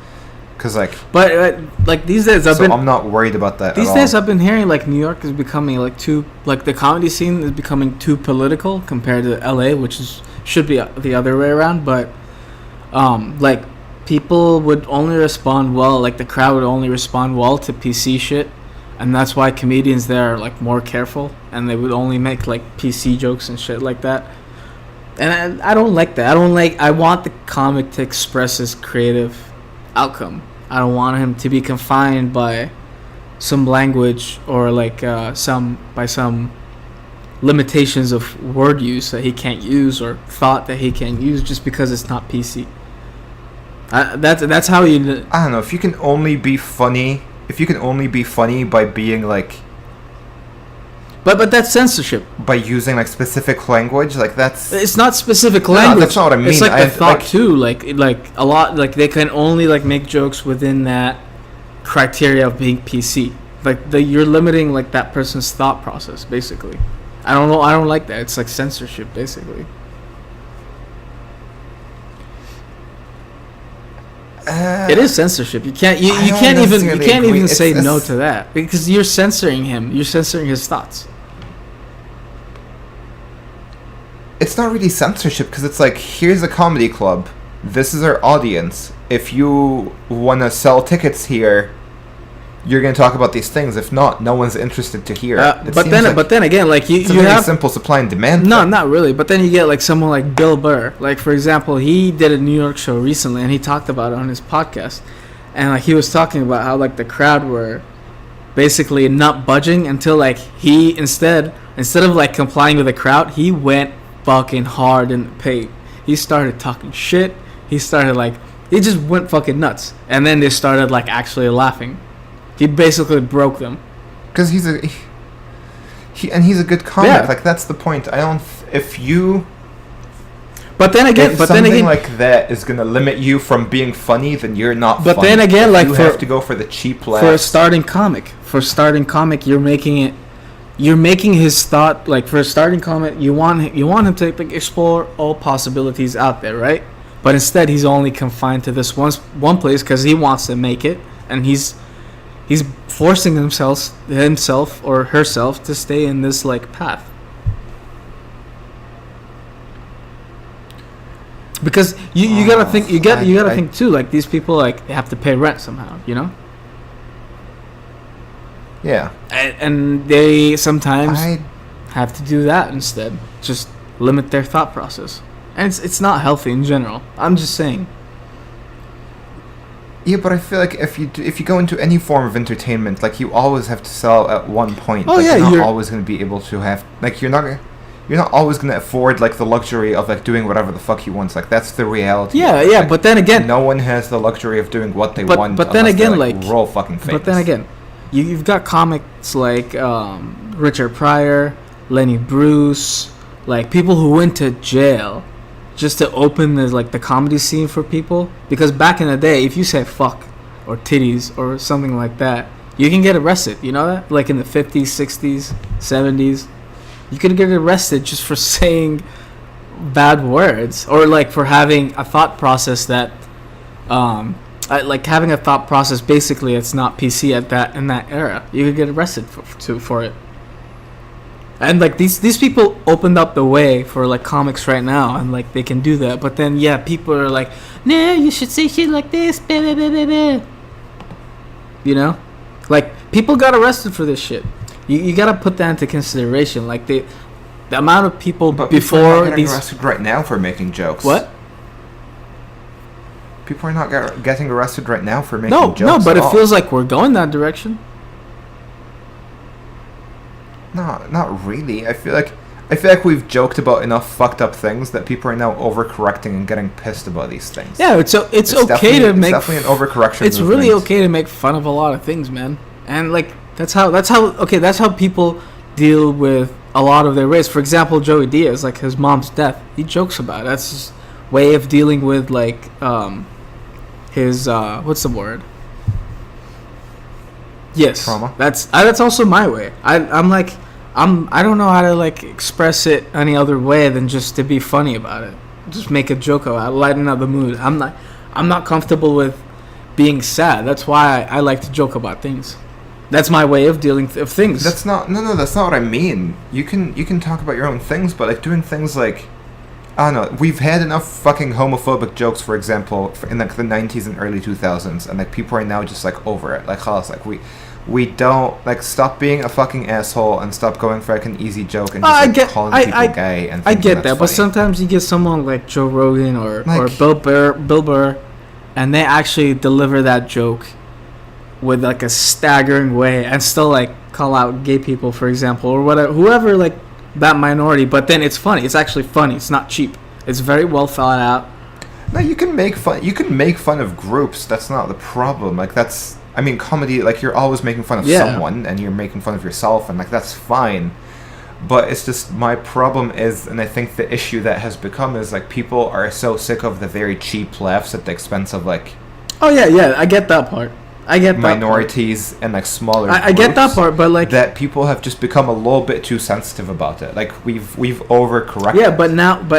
Cause like, but like these days, I'm not worried about that. These days, I've been hearing like New York is becoming like too, like the comedy scene is becoming too political compared to LA, which should be the other way around. But like people would only respond well, like the crowd would only respond well to PC shit, and that's why comedians there are like more careful, and they would only make like PC jokes and shit like that. And I don't like that. I want the comic to express his creative outcome. I don't want him to be confined by some language or like some limitations of word use that he can't use or thought that he can't use just because it's not PC. That's how you. I don't know if you can only be funny. If you can only be funny by being like. But that's censorship. By using like specific language, like that's. It's not specific language. No, that's not what I mean. It's like the thought too. Like a lot. Like they can only like make jokes within that criteria of being PC. Like you're limiting like that person's thought process. Basically, I don't know. I don't like that. It's like censorship, basically. It is censorship. You can't. You can't even say no to that because you're censoring him. You're censoring his thoughts. It's not really censorship because it's like, here's a comedy club. This is our audience. If you want to sell tickets here, you're going to talk about these things. If not, no one's interested to hear. But then again, like you have simple supply and demand. No, not really. But then you get like someone like Bill Burr. Like for example, he did a New York show recently, and he talked about it on his podcast. And like he was talking about how like the crowd were basically not budging until like he instead of like complying with the crowd, he went fucking hard in the paint. He started talking shit. He just went fucking nuts. And then they started like actually laughing. He basically broke them. Because he's a good comic. Yeah. Like that's the point. But then again, something like that is gonna limit you from being funny, then you're not. But funny. Then again, like you have to go for the cheap laughs. For a starting comic, you're making his thought, like for a starting comic, you want him to like explore all possibilities out there, right? But instead, he's only confined to this one place because he wants to make it, and he's forcing himself or herself to stay in this like path. Because you gotta think think too, like these people like they have to pay rent somehow, you know. Yeah. And they sometimes have to do that instead. Just limit their thought process. And it's not healthy in general. I'm just saying. Yeah, but I feel like if you go into any form of entertainment, like you always have to sell at one point. Oh like, yeah, you're not always going to be able to have like you're not always going to afford like the luxury of like doing whatever the fuck you want. Like that's the reality. Yeah, like, but then again, no one has the luxury of doing what they want. But then again, like we're all fucking famous. But then again, you've got comics like Richard Pryor, Lenny Bruce, like people who went to jail just to open the comedy scene for people. Because back in the day, if you said fuck or titties or something like that, you can get arrested. You know that? Like in the 50s, 60s, 70s, you could get arrested just for saying bad words or like for having a thought process that like having a thought process basically it's not PC in that era. You could get arrested for it. And like these people opened up the way for like comics right now, and like they can do that. But then yeah, people are like, no, you should say shit like this, blah, blah, blah, blah, blah. You know, like people got arrested for this shit. You gotta put that into consideration. Like The amount of people But before people are not getting these arrested right now for making jokes. what? People are not getting arrested right now for making No, jokes. no, but at it all. feels like we're going that direction. No, not really. I feel like we've joked about enough fucked up things that people are now overcorrecting and getting pissed about these things. Yeah, it's okay to make. It's definitely an overcorrection. It's movement. really okay to make fun of a lot of things, man. And like that's how people deal with a lot of their race. For example, Joey Diaz, like his mom's death, he jokes about it. That's his way of dealing with like his what's the word? Yes, trauma. That's also my way. I don't know how to like express it any other way than just to be funny about it. Just make a joke about it, lighten up the mood. I'm not comfortable with being sad. That's why I like to joke about things. That's my way of dealing with things. That's not what I mean. You can talk about your own things, but like doing things like, I don't know. We've had enough fucking homophobic jokes, for example, in like the 90s and early 2000s, and like people are now just like over it. Like, like we don't like stop being a fucking asshole and stop going for like an easy joke and just calling people gay. And I get that, funny. but sometimes you get someone like Joe Rogan or Bill Burr, and they actually deliver that joke with like a staggering way and still like call out gay people, for example, or whatever, whoever, like that minority. But then it's funny. It's actually funny. It's not cheap. It's very well thought out. No, you can make fun. You can make fun of groups. That's not the problem. Like that's. I mean, comedy. Like you're always making fun of someone, and you're making fun of yourself, and like that's fine. But it's just my problem is, and I think the issue that has become is like people are so sick of the very cheap laughs at the expense of like. Oh yeah, I get that part. I get that minorities and like smaller. I get that part, but like that people have just become a little bit too sensitive about it. Like we've overcorrected. Yeah, but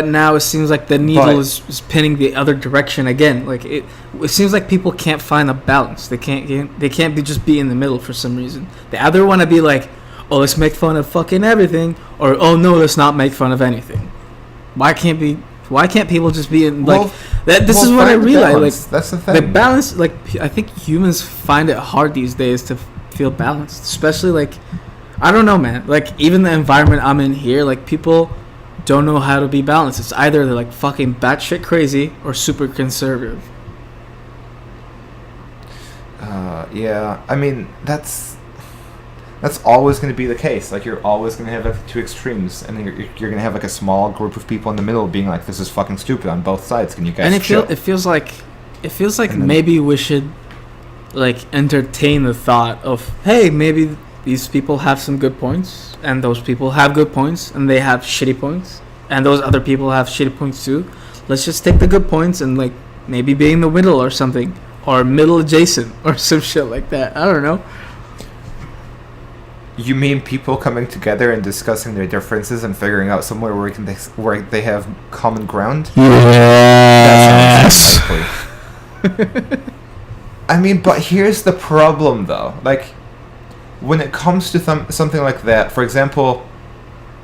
now it seems like the needle is pinning the other direction again. Like it seems like people can't find a balance. They can't be in the middle for some reason. They either want to be like, oh, let's make fun of fucking everything, or oh no, let's not make fun of anything. Why can't people just be in like that? This is what I realize. Like that's the thing. The balance, like I think humans find it hard these days to feel balanced, especially like I don't know, man. Like even the environment I'm in here, like people don't know how to be balanced. It's either they're like fucking batshit crazy or super conservative. Yeah, I mean that's always going to be the case. Like you're always going to have like two extremes, and then you're going to have like a small group of people in the middle being like, "This is fucking stupid" on both sides. Can you guys? And it feels like maybe we should like entertain the thought of, hey, maybe these people have some good points, and those people have good points, and they have shitty points, and those other people have shitty points too. Let's just take the good points and like maybe be in the middle or something, or middle adjacent or some shit like that. I don't know. You mean people coming together and discussing their differences and figuring out somewhere where they have common ground? Yes. I mean, but here's the problem, though. Like, when it comes to something like that, for example,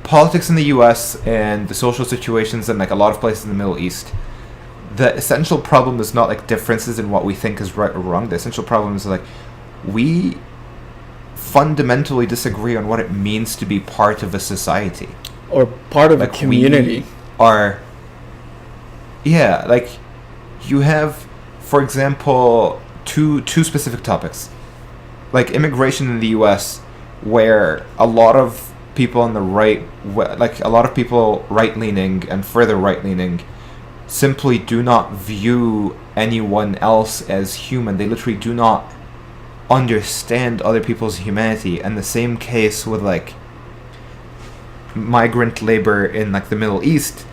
politics in the U.S. and the social situations in like a lot of places in the Middle East, the essential problem is not like differences in what we think is right or wrong. The essential problem is like we fundamentally disagree on what it means to be part of a society or part of a community. Like you have, for example, two specific topics, like immigration in the U.S., where a lot of people on the right, like a lot of people right-leaning and further right-leaning, simply do not view anyone else as human. They literally do not understand other people's humanity. And the same case with like migrant labor in like the Middle East,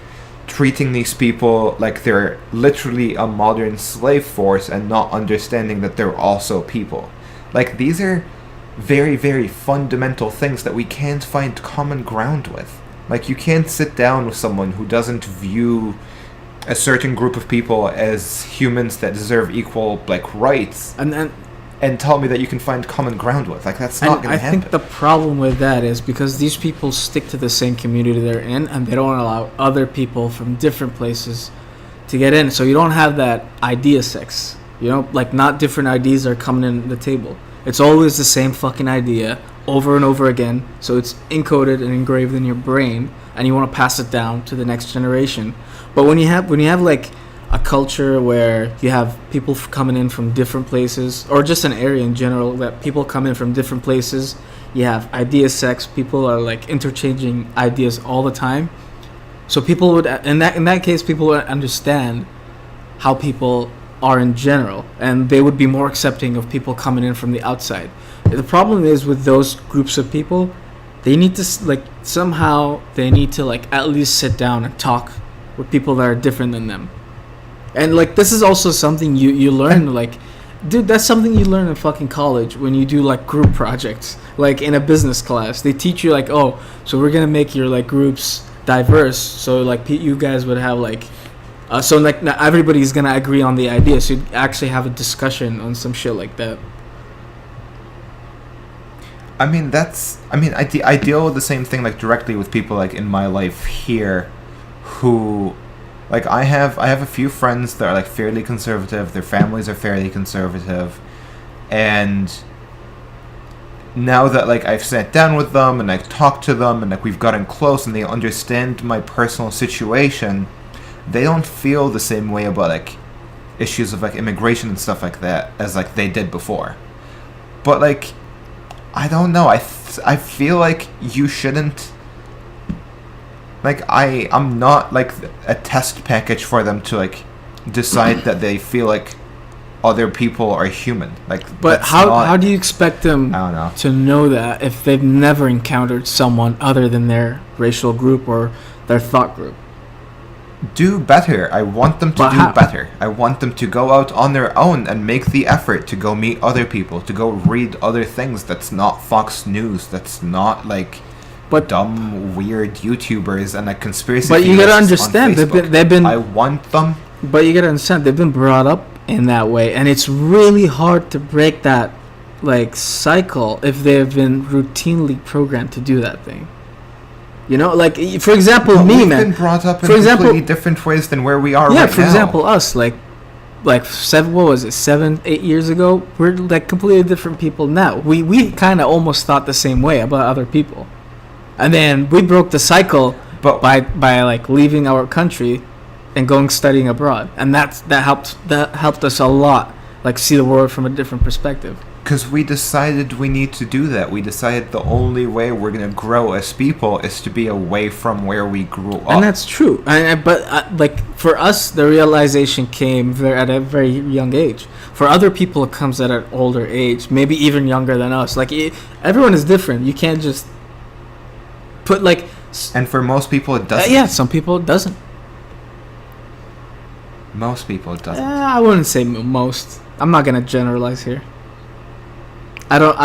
treating these people like they're literally a modern slave force and not understanding that they're also people. Like these are very, very fundamental things that we can't find common ground with. Like you can't sit down with someone who doesn't view a certain group of people as humans that deserve equal like rights and tell me that you can find common ground with. Like that's not going to happen. I think the problem with that is because these people stick to the same community they're in, and they don't allow other people from different places to get in. So you don't have that idea sex. You know, like not different ideas are coming in the table. It's always the same fucking idea over and over again. So it's encoded and engraved in your brain, and you want to pass it down to the next generation. But when you have like a culture where you have people coming in from different places, or just an area in general that people come in from different places, you have idea sex. People are like interchanging ideas all the time. So people would, in that case, people would understand how people are in general, and they would be more accepting of people coming in from the outside. The problem is with those groups of people, they need to like somehow they need to like at least sit down and talk with people that are different than them. And like this is also something you learn, like, dude, that's something you learn in fucking college when you do like group projects, like in a business class. They teach you like, oh, so we're gonna make your like groups diverse, so like you guys would have like so like not everybody's gonna agree on the idea, so you actually have a discussion on some shit like that. I I deal with the same thing like directly with people like in my life here, who like I have a few friends that are like fairly conservative, their families are fairly conservative, and now that like I've sat down with them and I've talked to them and like we've gotten close and they understand my personal situation, they don't feel the same way about like issues of like immigration and stuff like that as like they did before. But like I don't know, I feel like you shouldn't, like I'm not like a test package for them to like decide that they feel like other people are human. Like, but how do you expect them I don't know. to know that if they've never encountered someone other than their racial group or their thought group? Do better. I want them to do better. I want them to go out on their own and make the effort to go meet other people, to go read other things that's not Fox News, that's not like dumb, weird YouTubers and like conspiracy theorists. But you gotta understand, they've been. I want them. But you gotta understand, they've been brought up in that way, and it's really hard to break that like cycle if they've been routinely programmed to do that thing. You know, like for example, me, we've man. We've been brought up in completely different ways than where we are right now. Yeah, for example, us, like 7-8 years ago, we're like completely different people now. We kind of almost thought the same way about other people, and then we broke the cycle by like leaving our country and going studying abroad, and that helped us a lot, like see the world from a different perspective. Because we decided we need to do that. We decided the only way we're gonna grow as people is to be away from where we grew up. And that's true. But like for us, the realization came at a very young age. For other people, it comes at an older age, maybe even younger than us. Like everyone is different. You can't just put like. And for most people, it doesn't. Yeah, some people it doesn't. Most people it doesn't. I wouldn't say most. I'm not gonna generalize here. I don't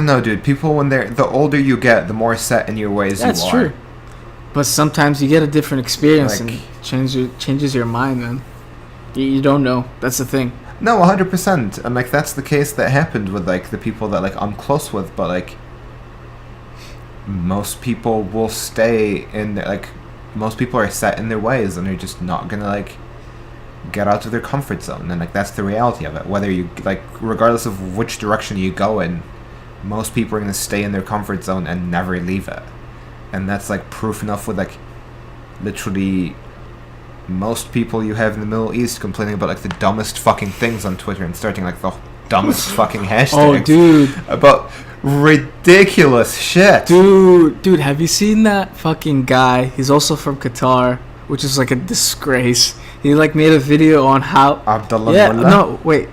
know, dude. People, when the older you get, the more set in your ways you are. That's true. But sometimes you get a different experience and changes your mind, man. You don't know. That's the thing. No, 100%. And like that's the case that happened with like the people that like I'm close with, but like most people will stay in like most people are set in their ways and they're just not gonna like get out of their comfort zone, and like that's the reality of it. Whether you like, regardless of which direction you go in, most people are gonna stay in their comfort zone and never leave it. And that's like proof enough with like literally most people you have in the Middle East complaining about like the dumbest fucking things on Twitter and starting like the dumbest fucking hashtags. Oh, dude, about ridiculous shit. Dude, have you seen that fucking guy? He's also from Qatar, which is like a disgrace. He like made a video on how Abdullah. Yeah, no, wait,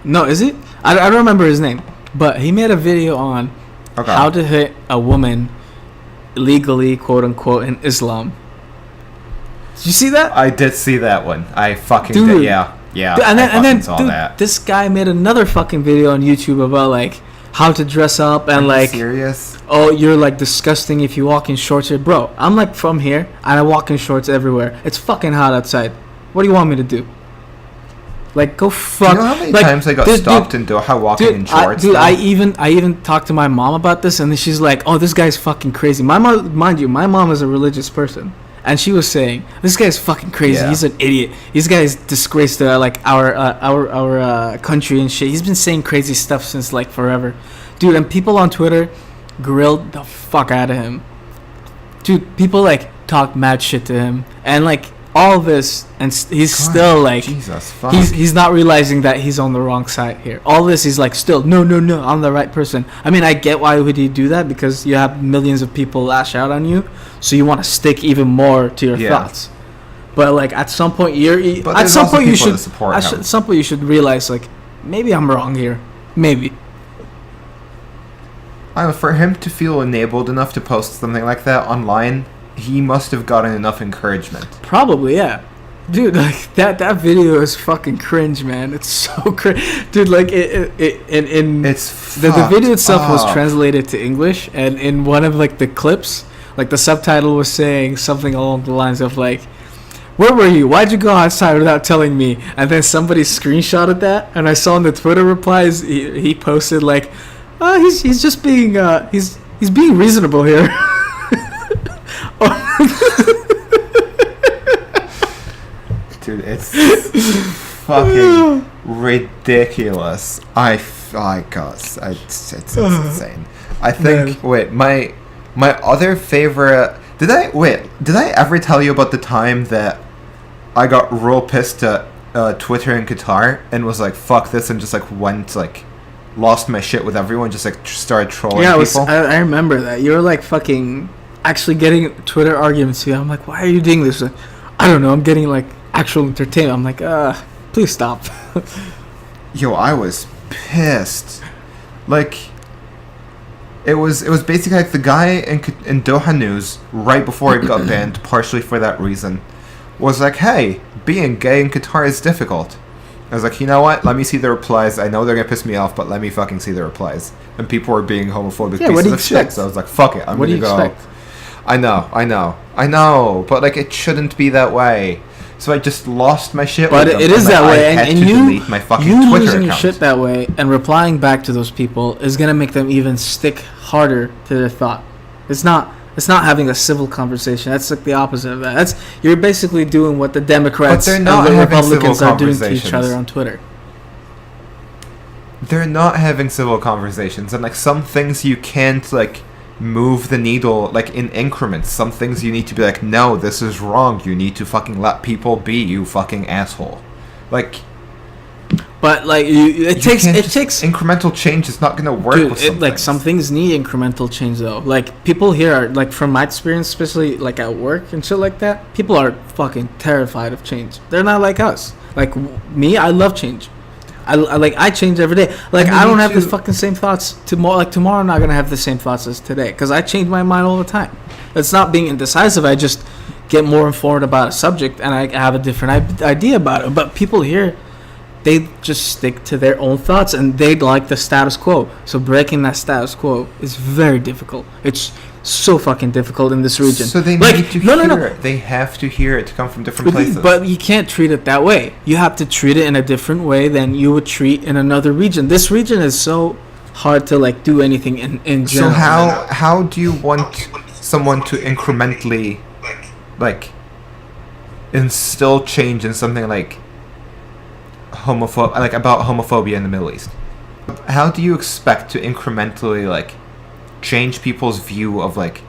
no, is it? I don't remember his name, but he made a video on how to hit a woman legally, quote unquote, in Islam. Did you see that? I did see that one. I fucking did. Yeah. Dude, and then this guy made another fucking video on YouTube about like how to dress up and like. Serious? Oh, you're like disgusting if you walk in shorts here, bro. I'm like from here and I walk in shorts everywhere. It's fucking hot outside. What do you want me to do? Like, go fuck. You know how many times I got stopped in Doha walking in shorts? I even talked to my mom about this, and then she's like, "Oh, this guy's fucking crazy." My mom, mind you, my mom is a religious person, and she was saying, "This guy's fucking crazy. Yeah. He's an idiot. This guy's disgraced to like our country and shit. He's been saying crazy stuff since like forever, dude." And people on Twitter grilled the fuck out of him, dude. People like talk mad shit to him, and like all this, and he's still like, Jesus, fuck. he's not realizing that he's on the wrong side here. All this, he's like, still, no, I'm the right person. I mean, I get why would he do that, because you have millions of people lash out on you, so you want to stick even more to your thoughts. But like at some point, you should realize like, maybe I'm wrong here, maybe. I don't know, for him to feel enabled enough to post something like that online, he must have gotten enough encouragement. Probably, yeah. Dude, like that video is fucking cringe, man. It's so cringe. Dude, like the video itself was translated to English, and in one of like the clips, like the subtitle was saying something along the lines of like, "Where were you? Why'd you go outside without telling me?" And then somebody screenshotted that, and I saw in the Twitter replies he posted like, he's just being he's being reasonable here." Dude, it's fucking ridiculous. It's insane. I think, wait, my other favorite, did I ever tell you about the time that I got real pissed at Twitter in Qatar and was like, fuck this, and just like went like, lost my shit with everyone, just like started trolling people? I remember that. You were like fucking actually getting Twitter arguments here. I'm like, why are you doing this? I don't know, I'm getting like actual entertainment. I'm like, please stop. Yo, I was pissed. Like, it was basically like the guy in Doha News, right before he got banned, partially for that reason, was like, hey, being gay in Qatar is difficult. I was like, you know what? Let me see the replies. I know they're gonna piss me off, but let me fucking see the replies. And people were being homophobic pieces of shit. So I was like, fuck it, I'm gonna go. Expect? I know, but like it shouldn't be that way. So I just lost my shit. But with them, it is that way, and you Twitter losing your account. shit that way and replying back to those people is gonna make them even stick harder to their thought. It's not having a civil conversation. That's like the opposite of that. You're basically doing what the Democrats and the Republicans are doing to each other on Twitter. They're not having civil conversations, and like some things you can't like move the needle like in increments. Some things you need to be like, no, this is wrong. You need to fucking let people be, you fucking asshole. Like, but like it takes incremental change is not gonna work. Dude, with some like things. some things need incremental change though. Like people here are like, from my experience, especially like at work and shit like that, people are fucking terrified of change. They're not like us. Like me, I love change. I change every day. Like I don't have the fucking same thoughts tomorrow. Like tomorrow, I'm not gonna have the same thoughts as today because I change my mind all the time. It's not being indecisive. I just get more informed about a subject and I have a different idea about it. But people here, they just stick to their own thoughts and they like the status quo. So breaking that status quo is very difficult. It's so fucking difficult in this region. So they need to hear it. They have to hear it to come from different places. But you can't treat it that way. You have to treat it in a different way than you would treat in another region. This region is so hard to like do anything in general. So how do you want someone to incrementally like instill change in something like about homophobia in the Middle East? How do you expect to incrementally like change people's view of like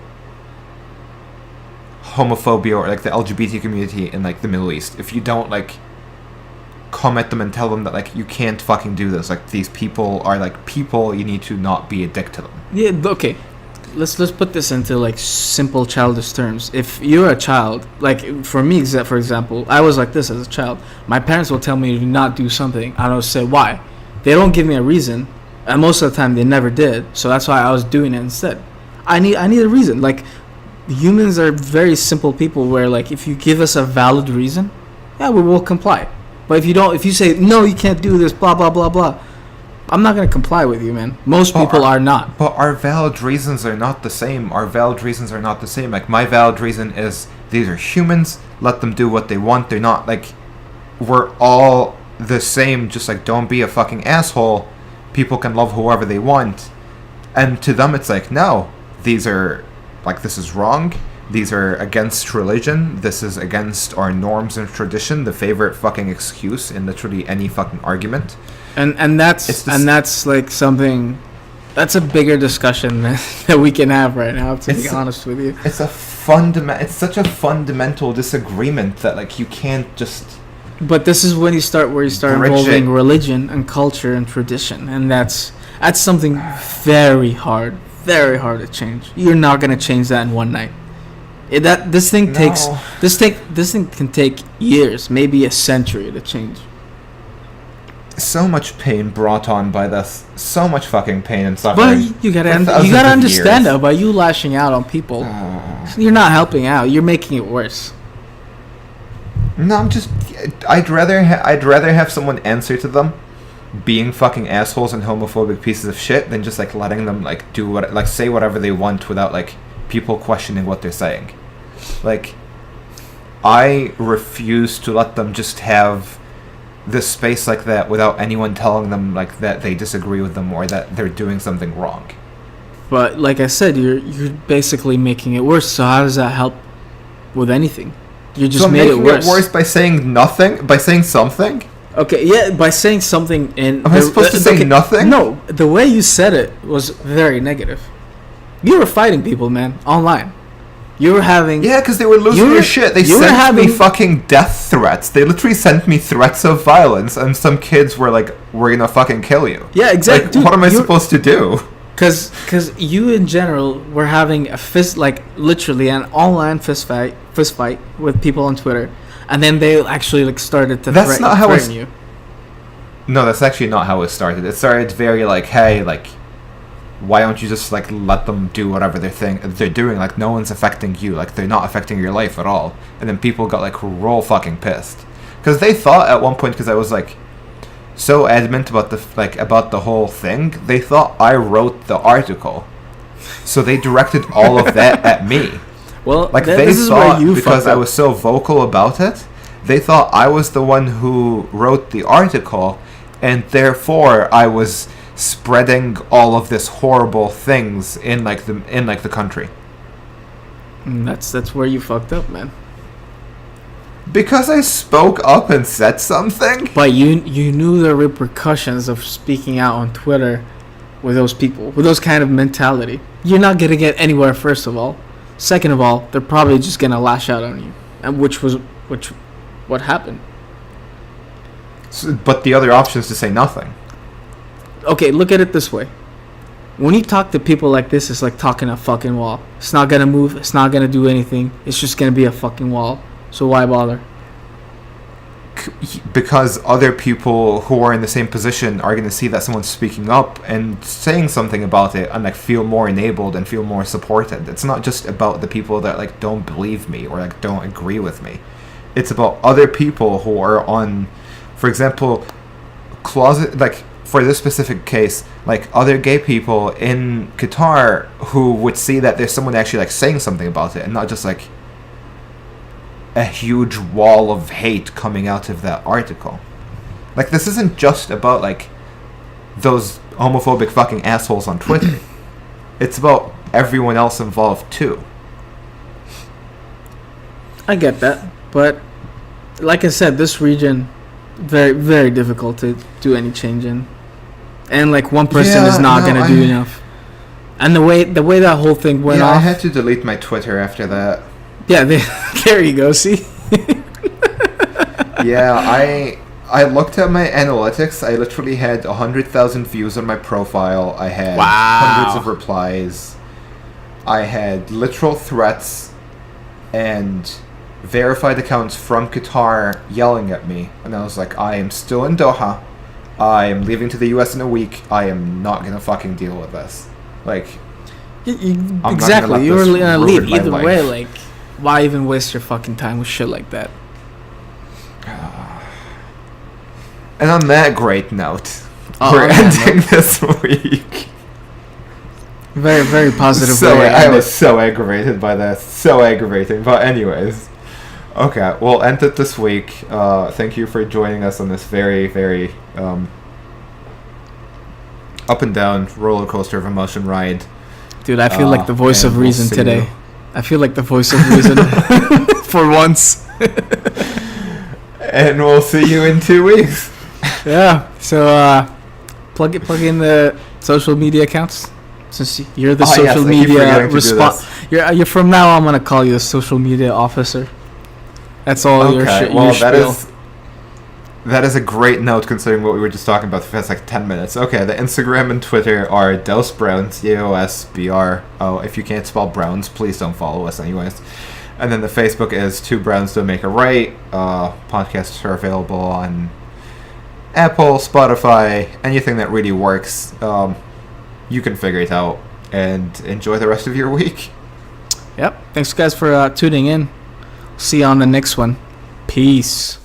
homophobia or like the LGBT community in like the Middle East if you don't like come at them and tell them that like you can't fucking do this, like these people are like people, you need to not be a dick to them? Yeah, okay, let's put this into like simple childish terms. If you're a child, like for me, for example, I was like this as a child. My parents will tell me to not do something. I don't say why. They don't give me a reason. And most of the time they never did, so that's why I was doing it instead. I need a reason. Like humans are very simple people where like if you give us a valid reason, yeah, we will comply. But if you say no, you can't do this, blah blah blah blah, I'm not gonna comply with you, man. Most people are not. But our valid reasons are not the same. Like my valid reason is these are humans. Let them do what they want. They're not like we're all the same. Just like don't be a fucking asshole. People can love whoever they want, and to them it's like no, these are like this is wrong. these are against religion. This is against our norms and tradition. The favorite fucking excuse in literally any fucking argument. And that's like something. That's a bigger discussion that we can have right now. To be honest with you, it's such a fundamental disagreement that like you can't just. But this is when you start involving religion and culture and tradition, and that's something very hard to change. You're not gonna change that in one night. This thing can take years, maybe a century to change. So much pain brought on by this. So much fucking pain and suffering. But you gotta understand that by you lashing out on people, you're not helping out. You're making it worse. No, I'd rather have someone answer to them being fucking assholes and homophobic pieces of shit than just like letting them like say whatever they want without like people questioning what they're saying. Like, I refuse to let them just have this space like that without anyone telling them like that they disagree with them or that they're doing something wrong. But like I said, you're basically making it worse. So how does that help with anything? You just made it worse. It worse by saying nothing, by saying something. Okay, yeah, by saying something. Am I supposed to say nothing? No, the way you said it was very negative. You were fighting people, man, online. You were having... Yeah, because they were losing their shit. They sent me fucking death threats. They literally sent me threats of violence, and some kids were like, we're gonna fucking kill you. Yeah, exactly. Like, dude, what am I supposed to do? Because you, in general, were having literally an online fist fight with people on Twitter, and then they actually like started to threaten you. No, that's actually not how it started. It started very like, hey, like, why don't you just like let them do whatever they're doing? Like, no one's affecting you. Like, they're not affecting your life at all. And then people got like real fucking pissed because they thought at one point, because I was like so adamant about the whole thing, they thought I wrote the article, so they directed all of that at me. Well, like they thought because I was so vocal about it, they thought I was the one who wrote the article, and therefore I was spreading all of this horrible things in the country. That's where you fucked up, man. Because I spoke up and said something? But you knew the repercussions of speaking out on Twitter with those people, with those kind of mentality. You're not going to get anywhere, first of all. Second of all, they're probably just going to lash out on you. And what happened. So, but the other option is to say nothing. Okay, look at it this way. When you talk to people like this, it's like talking a fucking wall. It's not going to move. It's not going to do anything. It's just going to be a fucking wall. So why bother? Because other people who are in the same position are going to see that someone's speaking up and saying something about it and like feel more enabled and feel more supported. It's not just about the people that like don't believe me or like don't agree with me. It's about other people who are on, for example, for this specific case, like other gay people in Qatar who would see that there's someone actually like saying something about it and not just like a huge wall of hate coming out of that article. Like, this isn't just about like those homophobic fucking assholes on Twitter. It's about everyone else involved too. I get that, but like I said, this region very, very difficult to do any change in, and like one person is not gonna do enough. And the way that whole thing went off, I had to delete my Twitter after that. Yeah, there you go. See. Yeah, I looked at my analytics. I literally had 100,000 views on my profile. I had hundreds of replies. I had literal threats and verified accounts from Qatar yelling at me. And I was like, I am still in Doha. I am leaving to the US in a week. I am not going to fucking deal with this. Like, exactly. You were going to leave either way. Like, why even waste your fucking time with shit like that? And on that great note, we're ending this week. Very, very positive. I was so aggravated by that. So aggravating. But anyways. Okay, we'll end it this week. Thank you for joining us on this very, very up and down roller coaster of emotion ride. Dude, I feel like the voice of reason today. I feel like the voice of reason for once. And we'll see you in 2 weeks. Yeah. So plug in the social media accounts. Since you're the social media response, you're from now on, I'm gonna call you the social media officer. That's all your shit. Well, your that is a great note considering what we were just talking about the past 10 minutes. Okay, the Instagram and Twitter are Dos Browns, DOSBRO. If you can't spell Browns, please don't follow us anyways. And then the Facebook is Two Browns Don't Make a Right. Podcasts are available on Apple, Spotify, anything that really works. You can figure it out. And enjoy the rest of your week. Yep. Thanks, guys, for tuning in. See you on the next one. Peace.